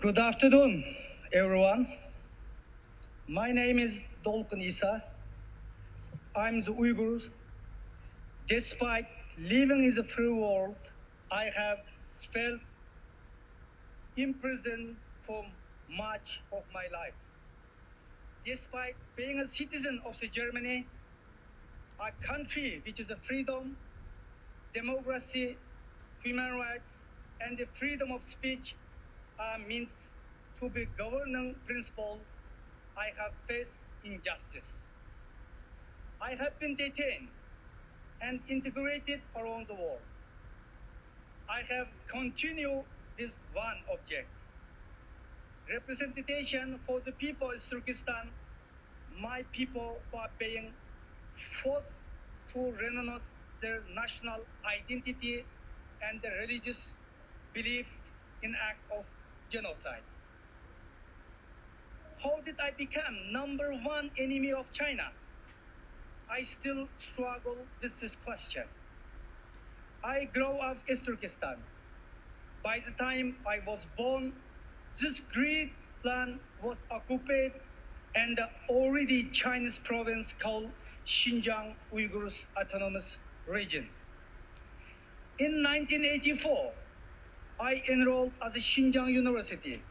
Good afternoon, everyone. My name is Dolkun Isa. I'm the Uyghurs. Despite living in the free world, I have felt imprisoned for much of my life. Despite being a citizen of Germany, a country which is a freedom, democracy, human rights, and the freedom of speech are means to be governing principles, I have faced injustice. I have been detained and integrated around the world. I have continued with one object: representation for the people of Turkestan, my people who are being forced to renounce their national identity and the religious belief in act of genocide. How did I become #1 enemy of China? I still struggle with this question. I grew up in Turkestan. By the time I was born, this great land was occupied and the already Chinese province called Xinjiang Uyghurs Autonomous Region. In 1984, I enrolled at the Xinjiang University.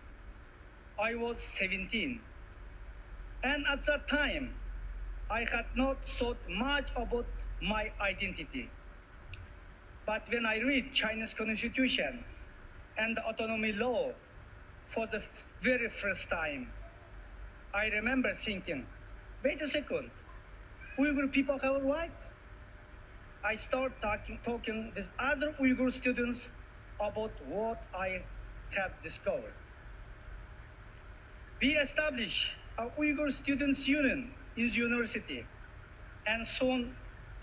I was 17. And at that time, I had not thought much about my identity. But when I read Chinese constitution and the autonomy law for the very first time, I remember thinking, wait a second, Uyghur people have rights? I started talking with other Uyghur students about what I have discovered. We established a Uyghur Students' Union in the university, and soon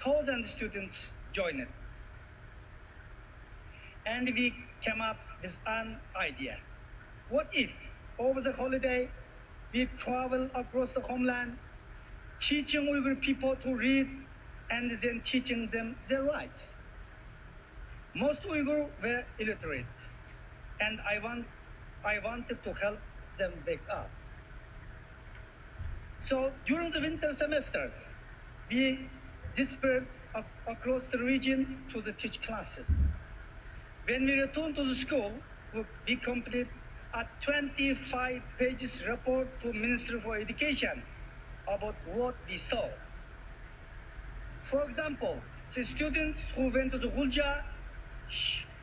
1,000 students joined it. And we came up with an idea. What if, over the holiday, we travel across the homeland, teaching Uyghur people to read and then teaching them their rights? Most Uyghur were illiterate, and I wanted to help them wake up. So during the winter semesters, we dispersed across the region to teach classes. When we returned to the school, we complete a 25 pages report to Ministry for Education about what we saw. For example, the students who went to the Gulja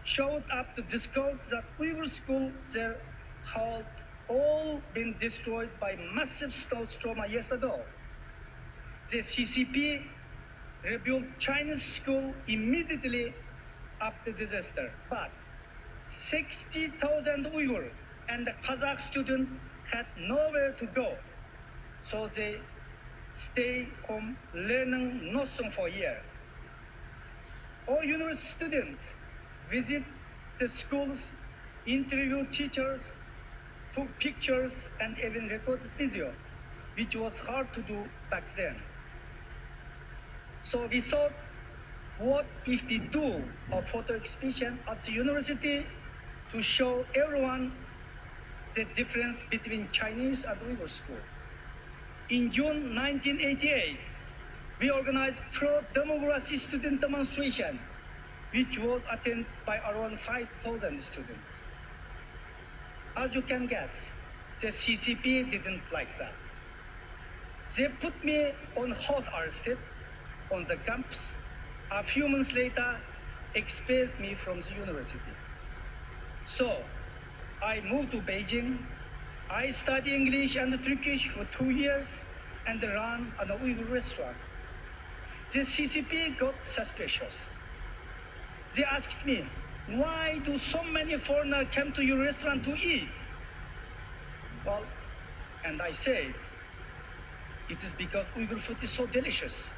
showed up to discover that Uyghur schools there had all been destroyed by massive snowstorm years ago. The CCP rebuilt Chinese school immediately after disaster, but 60,000 Uyghur and Kazakh students had nowhere to go, so they stay home learning nothing for a year. All university students visit the schools, interview teachers, took pictures, and even recorded video, which was hard to do back then. So we thought, what if we do a photo exhibition at the university to show everyone the difference between Chinese and Uyghur school? In June 1988, we organized pro-democracy student demonstration, which was attended by around 5,000 students. As you can guess, the CCP didn't like that. They put me on house arrest on the campus. A few months later, expelled me from the university. So I moved to Beijing. I studied English and Turkish for 2 years and ran an Uyghur restaurant. The CCP got suspicious. They asked me, why do so many foreigners come to your restaurant to eat? Well, and I said, it is because Uyghur food is so delicious.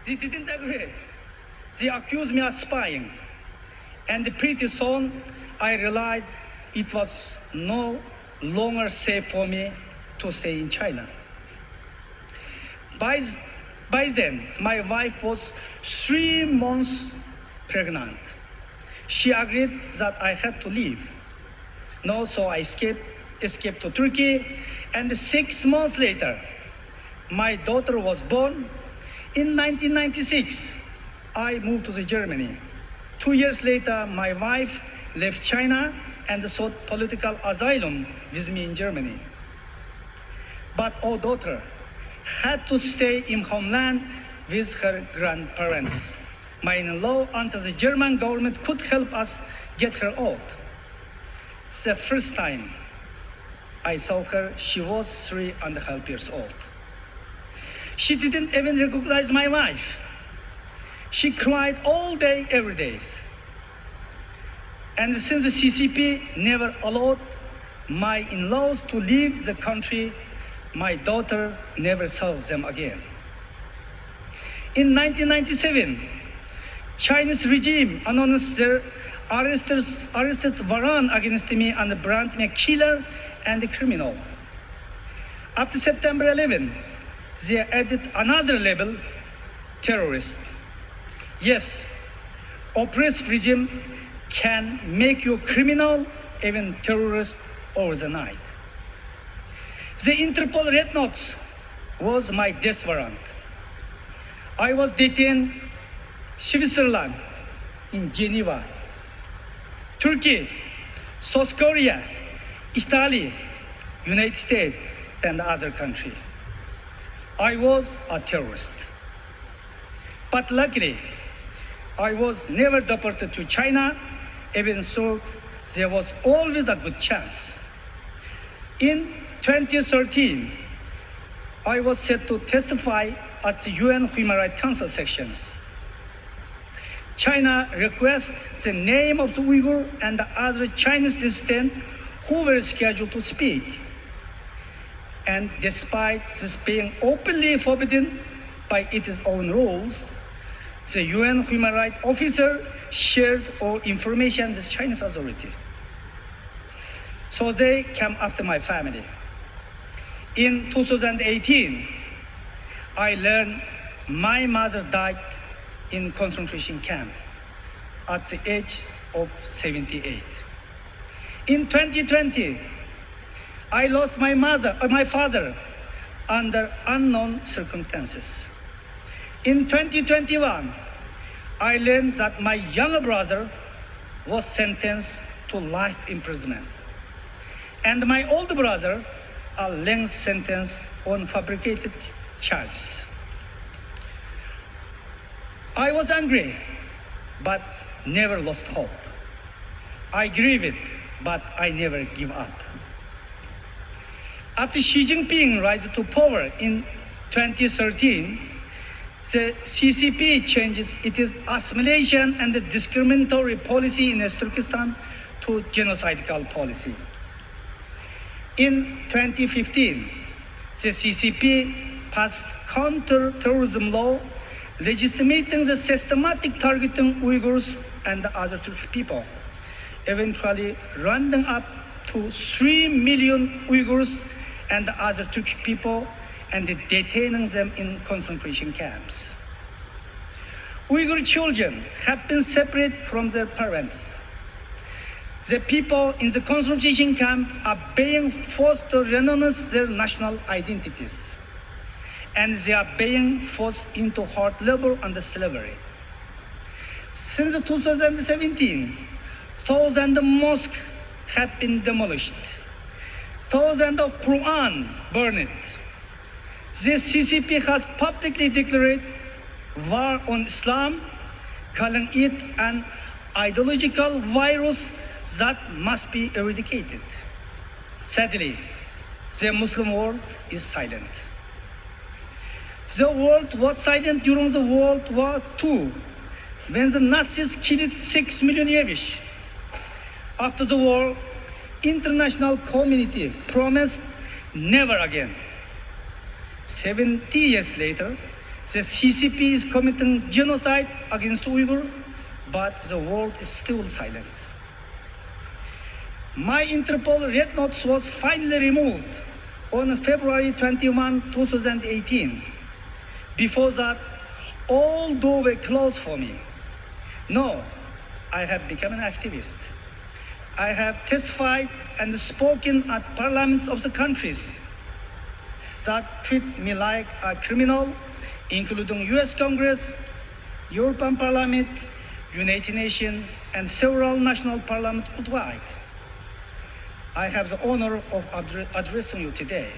They didn't agree. They accused me of spying. And pretty soon, I realized it was no longer safe for me to stay in China. By then, my wife was 3 months pregnant. She agreed that I had to leave. No, so I escaped to Turkey, and 6 months later, my daughter was born. In 1996, I moved to Germany. 2 years later, my wife left China and sought political asylum with me in Germany. But our daughter had to stay in homeland with her grandparents. My in-law until the German government could help us get her out. The first time I saw her, she was 3.5 years old. She didn't even recognize my wife. She cried all day, every day. And since the CCP never allowed my in-laws to leave the country, my daughter never saw them again. In 1997, Chinese regime announced their arrested warrant against me and branded me a killer and a criminal. After September 11, they added another label, terrorist. Yes, oppressive regime can make you criminal, even terrorist, over the night. The Interpol Red Notes was my death warrant. I was detained in Switzerland, in Geneva, Turkey, South Korea, Italy, United States, and other countries. I was a terrorist. But luckily, I was never deported to China, even though there was always a good chance. In 2013, I was set to testify at the UN Human Rights Council sections. China requested the name of the Uyghur and the other Chinese dissidents who were scheduled to speak. And despite this being openly forbidden by its own rules, the UN Human Rights officer shared all information with Chinese authority. So they came after my family. In 2018, I learned my mother died in concentration camp at the age of 78. In 2020, I lost my father under unknown circumstances. In 2021, I learned that my younger brother was sentenced to life imprisonment, and my older brother a length sentence on fabricated charges. I was angry, but never lost hope. I grieved, but I never give up. After Xi Jinping rise to power in 2013, the CCP changed its assimilation and discriminatory policy in Turkestan to genocidal policy. In 2015, the CCP passed counter-terrorism law legitimating the systematic targeting Uyghurs and other Turkic people, eventually rounding up to 3 million Uyghurs and other Turkic people and detaining them in concentration camps. Uyghur children have been separated from their parents. The people in the concentration camp are being forced to renounce their national identities, and they are being forced into hard labor and slavery. Since 2017, thousands of mosques have been demolished, thousands of Quran burned. The CCP has publicly declared war on Islam, calling it an ideological virus that must be eradicated. Sadly, the Muslim world is silent. The world was silent during the World War II, when the Nazis killed 6 million Jewish. After the war, international community promised never again. 70 years later, the CCP is committing genocide against Uyghur, but the world is still silent. My Interpol Red Notes was finally removed on February 21, 2018. Before that, all doors were closed for me. No, I have become an activist. I have testified and spoken at parliaments of the countries that treat me like a criminal, including US Congress, European Parliament, United Nations, and several national parliaments worldwide. I have the honor of addressing you today.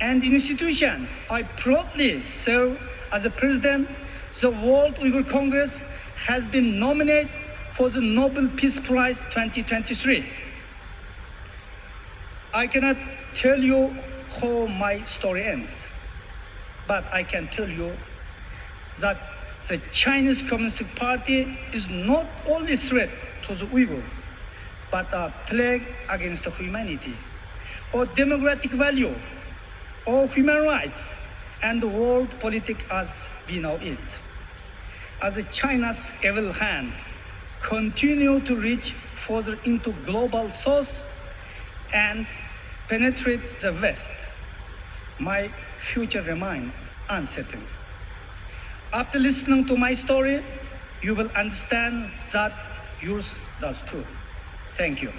And in institution, I proudly serve as the president. The World Uyghur Congress has been nominated for the Nobel Peace Prize 2023. I cannot tell you how my story ends, but I can tell you that the Chinese Communist Party is not only a threat to the Uyghur, but a plague against humanity, or democratic value, or human rights, and the world politics as we know it. As China's evil hands continue to reach further into global south and penetrate the West, my future remains uncertain. After listening to my story, you will understand that yours does too. Thank you.